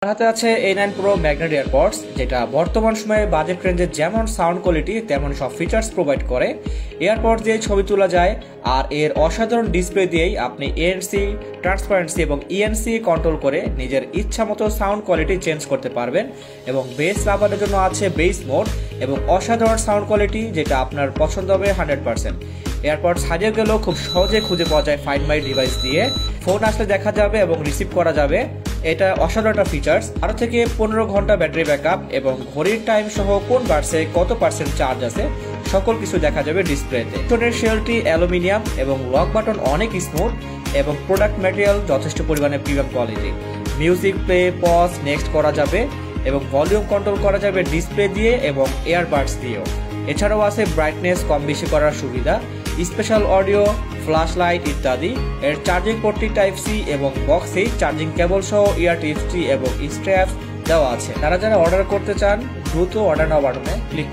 হাতে আছে A9 Pro magnet AirPods, যেটা বর্তমান সময়ে বাজেট রেঞ্জে যেমন সাউন্ড কোয়ালিটি তেমন সব ফিচার্স প্রোভাইড করে। এয়ারপডস দিয়ে ছবি তোলা যায়, আর এর অসাধারণ ডিসপ্লে দিয়েই আপনি ANC, ট্রান্সপারেন্সি এবং ENC কন্ট্রোল করে নিজের ইচ্ছা মতো সাউন্ড কোয়ালিটি চেঞ্জ করতে পারবেন। এবং বেস লাভারের জন্য আছে বেস মোড এবং অসাধারণ সাউন্ড কোয়ালিটি, যেটা আপনার পছন্দ হবে 100%। এয়ারপডস হারিয়ে গেলেও খুব সহজে খুঁজে পাওয়া যায় ফাইন্ড মাই ডিভাইস দিয়ে। ফোন আসলে দেখা যাবে এবং রিসিভ করা যাবে। এটা অসাধারণ একটা ফিচার্স। 12 থেকে 15 ঘন্টা ব্যাটারি ব্যাকআপ এবং ঘড়ির টাইম সহ কোন বার্সে কত পার্সেন্ট চার্জ আছে সকল কিছু দেখা যাবে ডিসপ্লেতে। ফোনের শেলটি অ্যালুমিনিয়াম এবং লক বাটন অনেক স্মুথ এবং প্রোডাক্ট ম্যাটেরিয়াল যথেষ্ট পরিমাণে premium quality. Music play, pause, next করা যাবে এবং ভলিউম কন্ট্রোল করা যাবে ডিসপ্লে দিয়ে এবং এয়ারবাডস দিয়েও। এছাড়াও আছে ব্রাইটনেস কম বেশি করার সুবিধা, স্পেশাল অডিও, ফ্ল্যাশ লাইট ইত্যাদি। এর চার্জিং পোর্টটি টাইপ সি এবং বক্সেই চার্জিং কেবল সহ ইয়ার টিপস এবং স্ট্র্যাপস দেওয়া আছে। যারা অর্ডার করতে চান দ্রুত অর্ডার নাও বাটনে ক্লিক